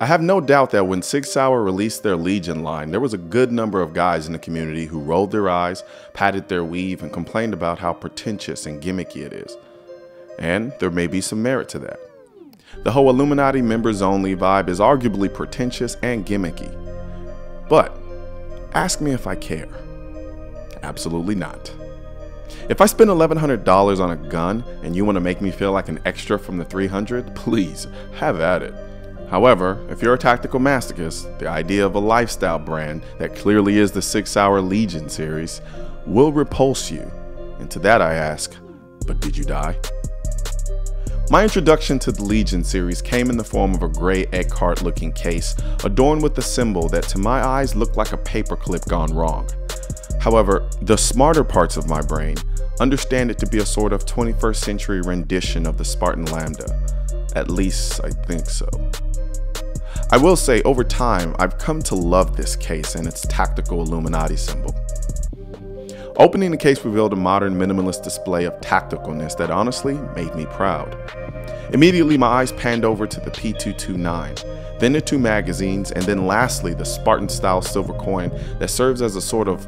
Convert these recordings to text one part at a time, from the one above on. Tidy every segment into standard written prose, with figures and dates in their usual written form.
I have no doubt that when Sig Sauer released their Legion line, there was a good number of guys in the community who rolled their eyes, patted their weave, and complained about how pretentious and gimmicky it is. And there may be some merit to that. The whole Illuminati members only vibe is arguably pretentious and gimmicky. But ask me if I care. Absolutely not. If I spend $1,100 on a gun and you want to make me feel like an extra from the 300, please have at it. However, if you're a tactical masochist, the idea of a lifestyle brand that clearly is the Sig Sauer Legion series will repulse you. And to that I ask, but did you die? My introduction to the Legion series came in the form of a gray Eckhart looking case adorned with a symbol that to my eyes looked like a paperclip gone wrong. However, the smarter parts of my brain understand it to be a sort of 21st century rendition of the Spartan Lambda. At least I think so. I will say, over time, I've come to love this case and its tactical Illuminati symbol. Opening the case revealed a modern minimalist display of tacticalness that honestly made me proud. Immediately my eyes panned over to the P229, then the two magazines, and then lastly the Spartan-style silver coin that serves as a sort of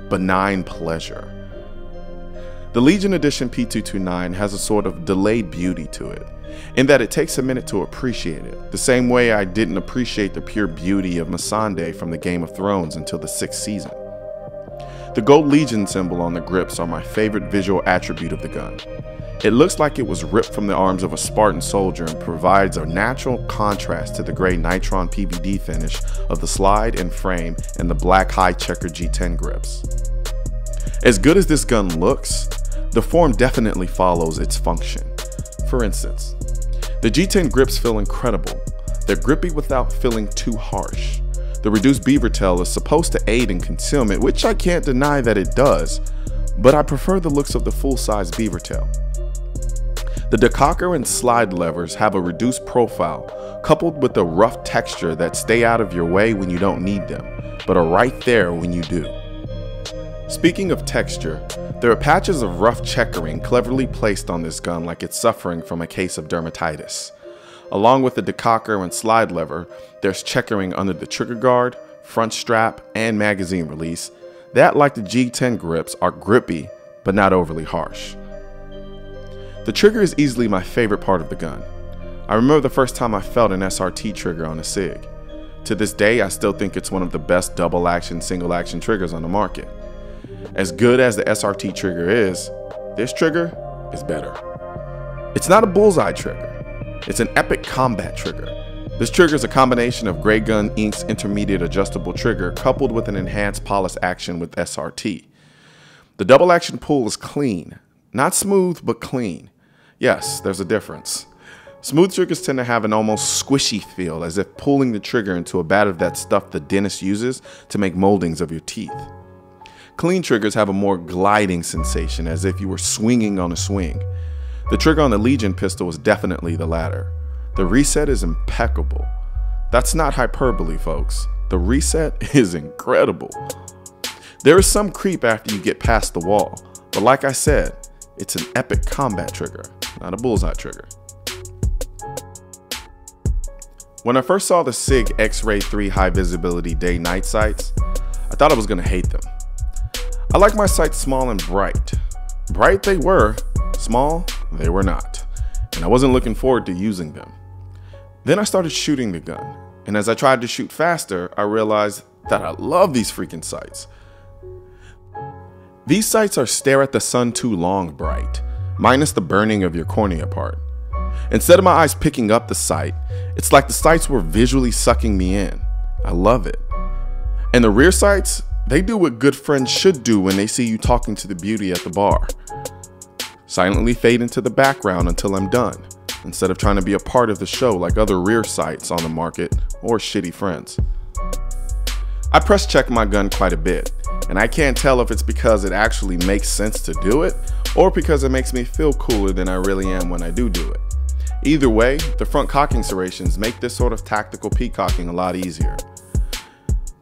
benign pleasure. The Legion Edition P229 has a sort of delayed beauty to it, in that it takes a minute to appreciate it, the same way I didn't appreciate the pure beauty of Missandei from the Game of Thrones until the 6th season. The gold Legion symbol on the grips are my favorite visual attribute of the gun. It looks like it was ripped from the arms of a Spartan soldier and provides a natural contrast to the gray Nitron PVD finish of the slide and frame and the black high checker G10 grips. As good as this gun looks, the form definitely follows its function. For instance, the G10 grips feel incredible. They're grippy without feeling too harsh. The reduced beaver tail is supposed to aid in concealment, which I can't deny that it does, but I prefer the looks of the full-size beaver tail. The decocker and slide levers have a reduced profile, coupled with a rough texture that stay out of your way when you don't need them, but are right there when you do. Speaking of texture, there are patches of rough checkering cleverly placed on this gun like it's suffering from a case of dermatitis. Along with the decocker and slide lever, there's checkering under the trigger guard, front strap, and magazine release that, like the G10 grips, are grippy but not overly harsh. The trigger is easily my favorite part of the gun. I remember the first time I felt an SRT trigger on a Sig. To this day, I still think it's one of the best double action, single action triggers on the market. As good as the SRT trigger is, this trigger is better. It's not a bullseye trigger. It's an epic combat trigger. This trigger is a combination of Grey Gun Inc.'s intermediate adjustable trigger coupled with an enhanced polish action with SRT. The double action pull is clean. Not smooth, but clean. Yes, there's a difference. Smooth triggers tend to have an almost squishy feel, as if pulling the trigger into a vat of that stuff the dentist uses to make moldings of your teeth. Clean triggers have a more gliding sensation, as if you were swinging on a swing. The trigger on the Legion pistol is definitely the latter. The reset is impeccable. That's not hyperbole, folks. The reset is incredible. There is some creep after you get past the wall, but like I said, it's an epic combat trigger, not a bullseye trigger. When I first saw the Sig X-Ray 3 high visibility day-night sights, I thought I was gonna hate them. I like my sights small and bright. Bright they were, small they were not, and I wasn't looking forward to using them. Then I started shooting the gun, and as I tried to shoot faster, I realized that I love these freaking sights. These sights are stare at the sun too long bright, minus the burning of your cornea part. Instead of my eyes picking up the sight, it's like the sights were visually sucking me in. I love it. And the rear sights, they do what good friends should do when they see you talking to the beauty at the bar. Silently fade into the background until I'm done, instead of trying to be a part of the show like other rear sights on the market or shitty friends. I press check my gun quite a bit, and I can't tell if it's because it actually makes sense to do it or because it makes me feel cooler than I really am when I do it. Either way, the front cocking serrations make this sort of tactical peacocking a lot easier.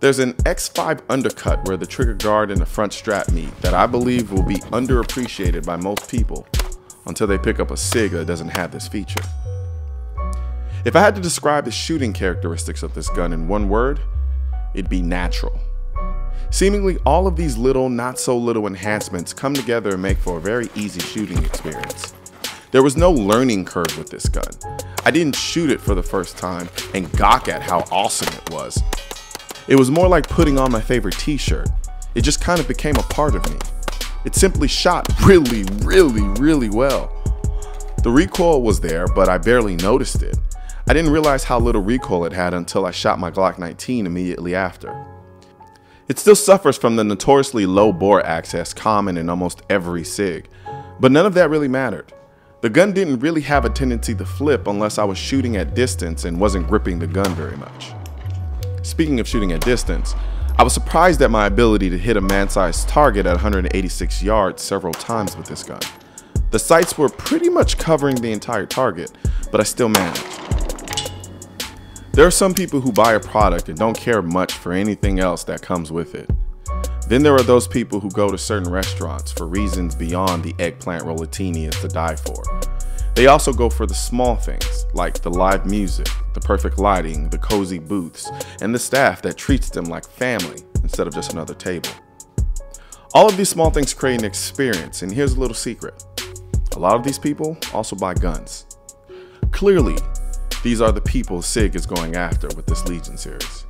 There's an X5 undercut where the trigger guard and the front strap meet that I believe will be underappreciated by most people until they pick up a Sig that doesn't have this feature. If I had to describe the shooting characteristics of this gun in one word, it'd be natural. Seemingly all of these little, not so little enhancements come together and make for a very easy shooting experience. There was no learning curve with this gun. I didn't shoot it for the first time and gawk at how awesome it was. It was more like putting on my favorite t-shirt. It just kind of became a part of me. It simply shot really, really well. The recoil was there, but I barely noticed it. I didn't realize how little recoil it had until I shot my Glock 19 immediately after. It still suffers from the notoriously low bore access common in almost every SIG, but none of that really mattered. The gun didn't really have a tendency to flip unless I was shooting at distance and wasn't gripping the gun very much. Speaking of shooting at distance, I was surprised at my ability to hit a man-sized target at 186 yards several times with this gun. The sights were pretty much covering the entire target, but I still managed. There are some people who buy a product and don't care much for anything else that comes with it. Then there are those people who go to certain restaurants for reasons beyond the eggplant rollatini is to die for. They also go for the small things, like the live music, the perfect lighting, the cozy booths, and the staff that treats them like family instead of just another table. All of these small things create an experience, and here's a little secret. A lot of these people also buy guns. Clearly, these are the people SIG is going after with this Legion series.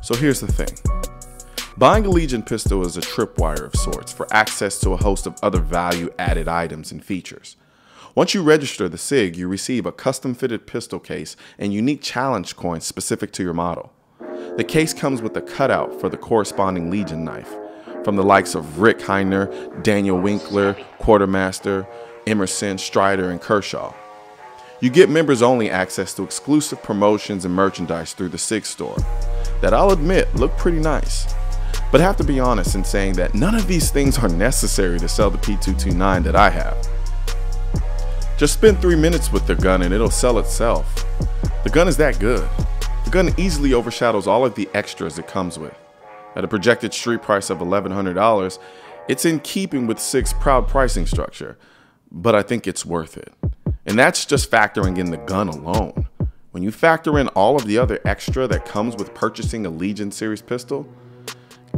So here's the thing. Buying a Legion pistol is a tripwire of sorts for access to a host of other value-added items and features. Once you register the SIG, you receive a custom-fitted pistol case and unique challenge coins specific to your model. The case comes with a cutout for the corresponding Legion knife, from the likes of Rick Heiner, Daniel Winkler, Quartermaster, Emerson, Strider, and Kershaw. You get members-only access to exclusive promotions and merchandise through the SIG store that I'll admit look pretty nice. But I have to be honest in saying that none of these things are necessary to sell the P229 that I have. Just spend 3 minutes with the gun and it'll sell itself. The gun is that good. The gun easily overshadows all of the extras it comes with. At a projected street price of $1,100, it's in keeping with SIG's proud pricing structure, but I think it's worth it. And that's just factoring in the gun alone. When you factor in all of the other extra that comes with purchasing a Legion series pistol,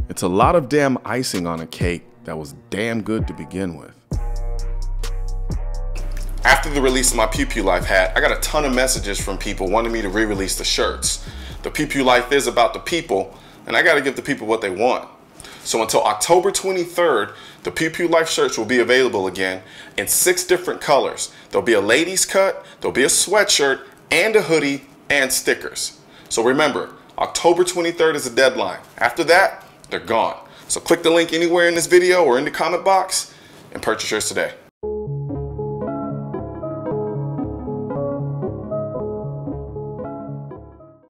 it's a lot of damn icing on a cake that was damn good to begin with. After the release of my Pew Pew Life hat, I got a ton of messages from people wanting me to re-release the shirts. The Pew Pew Life is about the people, and I gotta give the people what they want. So until October 23rd, the Pew Pew Life shirts will be available again in 6 different colors. There'll be a ladies cut, there'll be a sweatshirt, and a hoodie, and stickers. So remember, October 23rd is the deadline. After that, they're gone. So click the link anywhere in this video or in the comment box and purchase yours today.